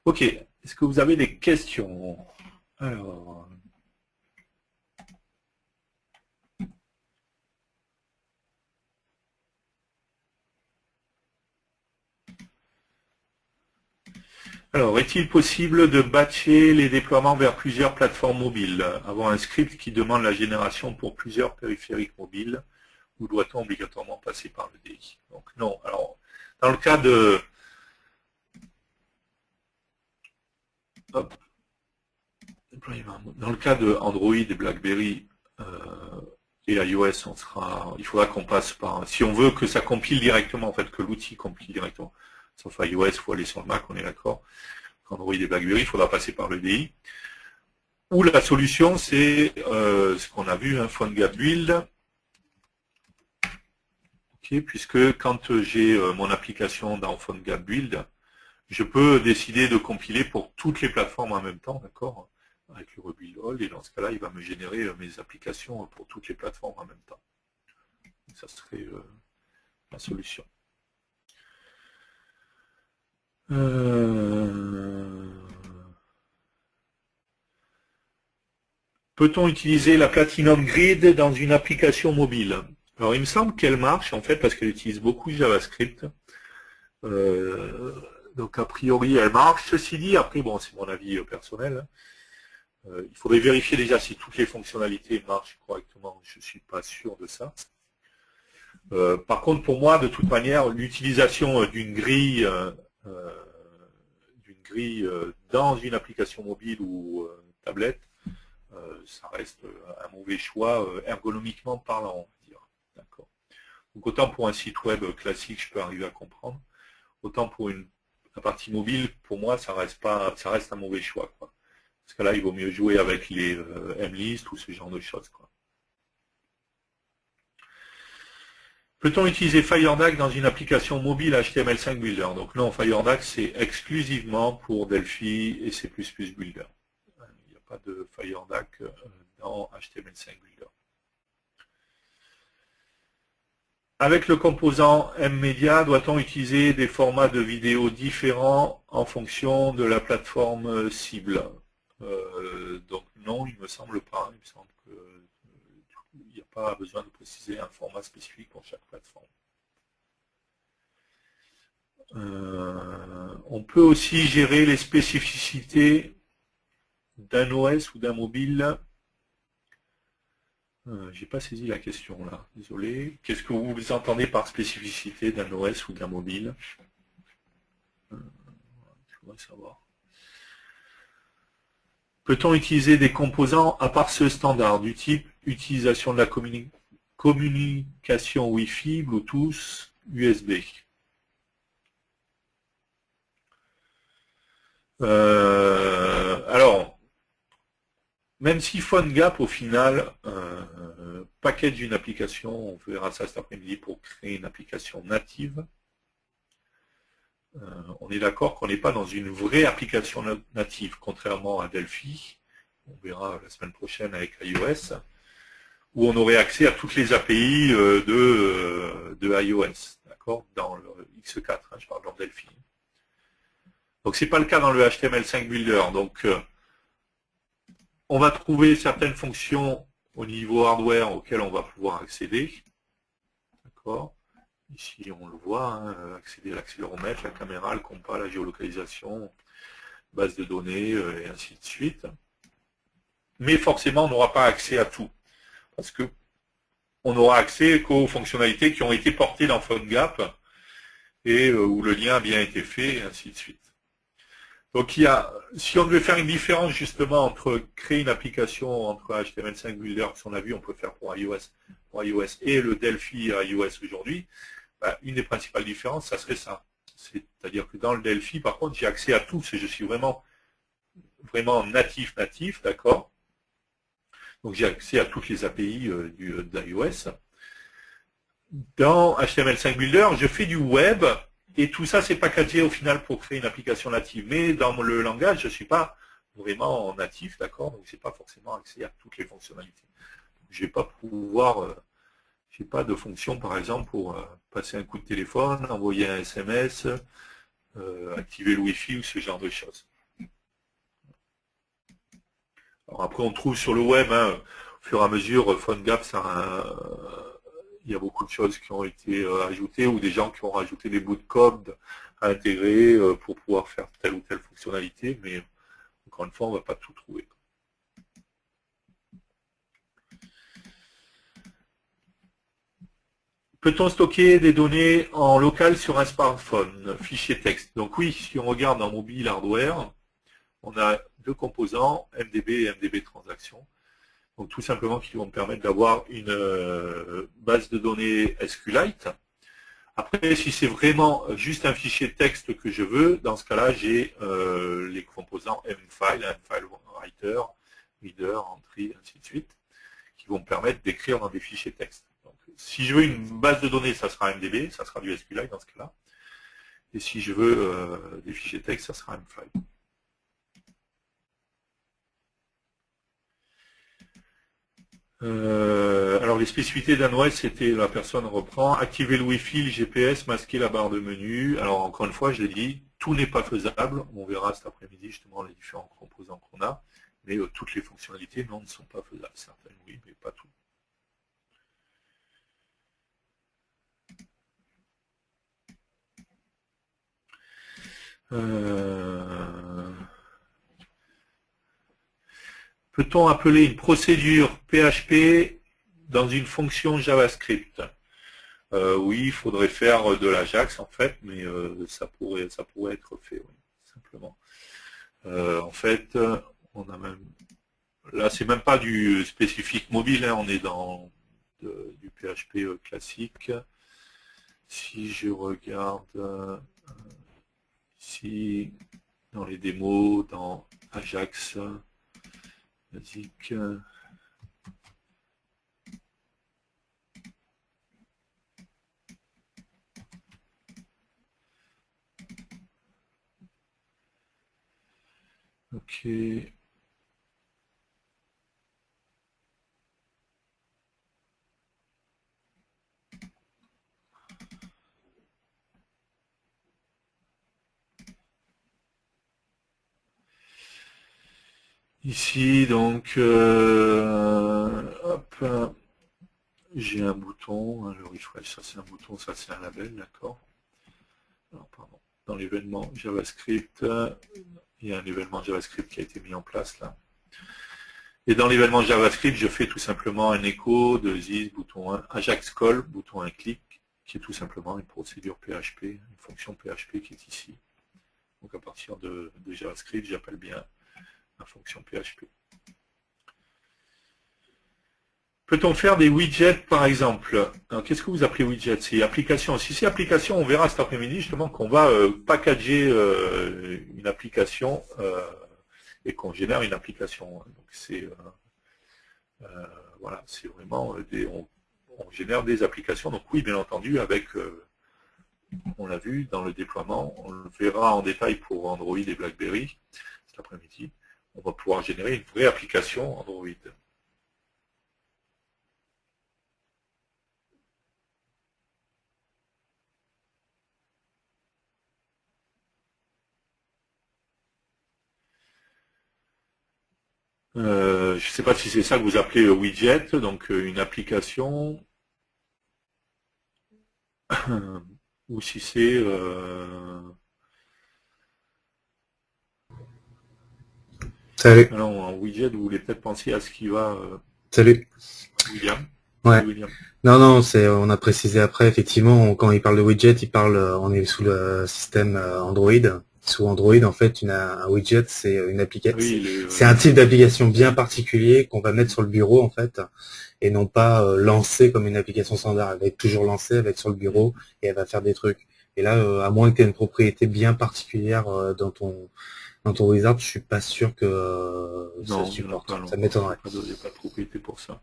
Ok, est-ce que vous avez des questions? Alors, est-il possible de batcher les déploiements vers plusieurs plateformes mobiles, avoir un script qui demande la génération pour plusieurs périphériques mobiles, ou doit-on obligatoirement passer par le DI? Donc non. Alors, dans le cas de... Hop. Dans le cas de Android et BlackBerry et iOS, il faudra qu'on passe par... Si on veut que ça compile directement, en fait, que l'outil compile directement, sauf iOS, il faut aller sur le Mac, on est d'accord. Android et BlackBerry, il faudra passer par le DI. Ou la solution, c'est ce qu'on a vu, un PhoneGap Build. Okay, puisque quand j'ai mon application dans PhoneGap Build, je peux décider de compiler pour toutes les plateformes en même temps, d'accord, avec le rebuild all, et dans ce cas-là, il va me générer mes applications pour toutes les plateformes en même temps. Ça serait la solution. Peut-on utiliser la Platinum Grid dans une application mobile? Alors, il me semble qu'elle marche, en fait, parce qu'elle utilise beaucoup JavaScript. Donc, a priori, elle marche. Ceci dit, après, bon, c'est mon avis personnel. Il faudrait vérifier déjà si toutes les fonctionnalités marchent correctement. Je ne suis pas sûr de ça. Par contre, pour moi, de toute manière, l'utilisation d'une grille dans une application mobile ou tablette, ça reste un mauvais choix ergonomiquement parlant, on va dire. D'accord. Donc autant pour un site web classique, je peux arriver à comprendre, autant pour la partie mobile, pour moi, ça reste un mauvais choix, quoi. Parce que là, il vaut mieux jouer avec les mlist ou ce genre de choses, quoi. Peut-on utiliser FireDAC dans une application mobile HTML5 Builder? Donc non, FireDAC, c'est exclusivement pour Delphi et C++ Builder. Il n'y a pas de FireDAC dans HTML5 Builder. Avec le composant MMedia, doit-on utiliser des formats de vidéo différents en fonction de la plateforme cible? Donc non, il ne me semble pas. Il me semble qu'il n'y a pas besoin de préciser un format spécifique pour chaque plateforme. On peut aussi gérer les spécificités d'un OS ou d'un mobile. J'ai pas saisi la question là, désolé. Qu'est-ce que vous entendez par spécificité d'un OS ou d'un mobile? Je voudrais savoir. Peut-on utiliser des composants à part ce standard du type utilisation de la communication Wi-Fi, Bluetooth, USB? Alors, même si PhoneGap, au final, package une application, on verra ça cet après-midi pour créer une application native, on est d'accord qu'on n'est pas dans une vraie application native, contrairement à Delphi, on verra la semaine prochaine avec iOS, où on aurait accès à toutes les API de iOS, d'accord, dans le X4, hein, je parle dans Delphi. Donc c'est pas le cas dans le HTML5 Builder, donc on va trouver certaines fonctions au niveau hardware auxquelles on va pouvoir accéder. D'accord. Ici, on le voit, hein, accéder à l'accéléromètre, la caméra, le compas, la géolocalisation, base de données, et ainsi de suite. Mais forcément, on n'aura pas accès à tout. Parce que on n'aura accès qu'aux fonctionnalités qui ont été portées dans PhoneGap et où le lien a bien été fait, et ainsi de suite. Donc si on devait faire une différence justement entre créer une application entre HTML5 Builder, si on a vu, on peut faire pour iOS et le Delphi iOS aujourd'hui, une des principales différences, ça serait ça. C'est-à-dire que dans le Delphi, par contre, j'ai accès à tout, je suis vraiment natif, d'accord. Donc j'ai accès à toutes les API d'iOS. Dans HTML5 Builder, je fais du web, et tout ça, c'est packagé au final pour créer une application native. Mais dans le langage, je ne suis pas vraiment natif, d'accord. Donc, je n'ai pas forcément accès à toutes les fonctionnalités. Je vais pas pouvoir, j'ai pas de fonction, par exemple, pour passer un coup de téléphone, envoyer un SMS, activer le Wi-Fi ou ce genre de choses. Alors après, on trouve sur le web, hein, au fur et à mesure, PhoneGap, il y a beaucoup de choses qui ont été ajoutées ou des gens qui ont rajouté des bouts de code à intégrer pour pouvoir faire telle ou telle fonctionnalité, mais encore une fois, on ne va pas tout trouver. Peut-on stocker des données en local sur un smartphone, fichier texte? Donc oui, si on regarde en mobile hardware, on a deux composants, MDB et MDB transaction. Donc tout simplement qui vont me permettre d'avoir une base de données SQLite. Après, si c'est vraiment juste un fichier texte que je veux, dans ce cas-là, j'ai les composants mFile, mFile Writer, Reader, Entry, ainsi de suite, qui vont me permettre d'écrire dans des fichiers texte. Donc, si je veux une base de données, ça sera MDB, ça sera du SQLite dans ce cas-là. Et si je veux des fichiers texte, ça sera mFile. Alors les spécificités d'un OS, c'était la personne reprend, activer le Wi-Fi, le GPS, masquer la barre de menu. Alors encore une fois, je l'ai dit, tout n'est pas faisable. On verra cet après-midi justement les différents composants qu'on a. Mais toutes les fonctionnalités, non, ne sont pas faisables. Certaines oui, mais pas tout. Peut-on appeler une procédure PHP dans une fonction JavaScript? Oui, il faudrait faire de l'Ajax en fait, mais ça pourrait être fait, oui, simplement. En fait, on a même là, c'est même pas du spécifique mobile, hein, on est dans du PHP classique. Si je regarde ici dans les démos, dans Ajax basique. Ok. Ici, donc, hop, j'ai un bouton, le refresh, ça c'est un bouton, ça c'est un label, d'accord. Alors, pardon. Dans l'événement JavaScript, il y a un événement JavaScript qui a été mis en place là. Et dans l'événement JavaScript, je fais tout simplement un écho de this, bouton 1, Ajax call, bouton 1 clic, qui est tout simplement une procédure PHP, une fonction PHP qui est ici. Donc à partir de JavaScript, j'appelle bien la fonction PHP. Peut-on faire des widgets par exemple? Alors qu'est-ce que vous appelez widget? C'est application. Si c'est application, on verra cet après-midi justement qu'on va packager une application et qu'on génère une application. Donc c'est voilà, c'est vraiment on génère des applications. Donc oui, bien entendu, avec on l'a vu dans le déploiement, on le verra en détail pour Android et BlackBerry cet après-midi. On va pouvoir générer une vraie application Android. Je ne sais pas si c'est ça que vous appelez widget, donc une application, ou si c'est... Salut. Alors, en widget, vous voulez peut-être penser à ce qui va... Salut. William. Ouais. William. Non, non, on a précisé après, effectivement, quand il parle de widget, on est sous le système Android. Sous Android, en fait, un widget, c'est une application, Oui, c'est un type d'application bien particulier qu'on va mettre sur le bureau, en fait, et non pas lancer comme une application standard. Elle va être toujours lancée, elle va être sur le bureau, et elle va faire des trucs. Et là, à moins que tu aies une propriété bien particulière dans ton wizard, je suis pas sûr que ça non, il n'y en a supporte. pas, Ça non. m'étonnerait. Il n'y a pas de propriété pour ça.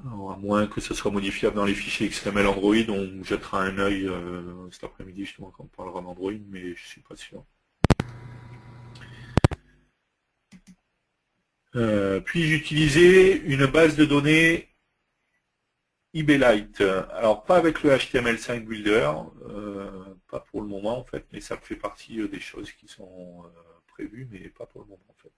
Alors, à moins que ce soit modifiable dans les fichiers XML Android, on jettera un œil cet après-midi justement quand on parlera d'Android, mais je ne suis pas sûr. Puis-je utiliser une base de données eBayLite? Alors pas avec le HTML5 Builder, pas pour le moment en fait, mais ça fait partie des choses qui sont prévues, mais pas pour le moment en fait.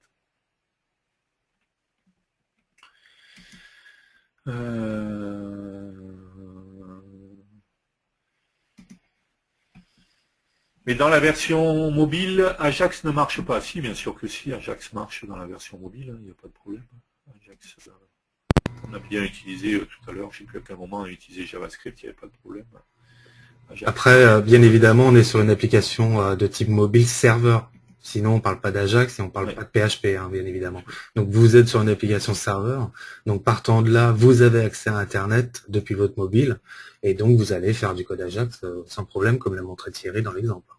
Mais dans la version mobile, Ajax ne marche pas. Si, bien sûr que si, Ajax marche dans la version mobile, il n'y a pas de problème. Ajax, on a bien utilisé tout à l'heure, je ne sais plus à quel moment on a utilisé JavaScript, il n'y avait pas de problème. Ajax. Après, bien évidemment, on est sur une application de type mobile serveur. Sinon, on parle pas d'Ajax et on parle pas de PHP, hein, bien évidemment. Donc, vous êtes sur une application serveur. Donc, partant de là, vous avez accès à Internet depuis votre mobile. Et donc, vous allez faire du code Ajax sans problème, comme l'a montré Thierry dans l'exemple.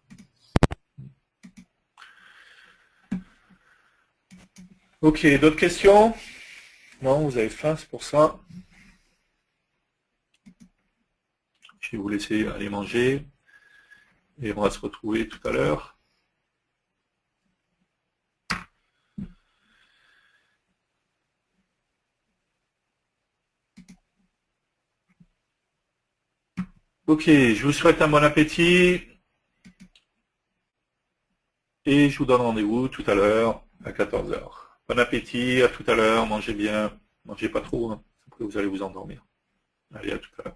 Ok, d'autres questions? Non, vous avez faim, c'est pour ça. Je vais vous laisser aller manger. Et on va se retrouver tout à l'heure. Ok, je vous souhaite un bon appétit. Et je vous donne rendez-vous tout à l'heure à 14 h. Bon appétit, à tout à l'heure, mangez bien. Mangez pas trop, hein. Après vous allez vous endormir. Allez, à tout à l'heure.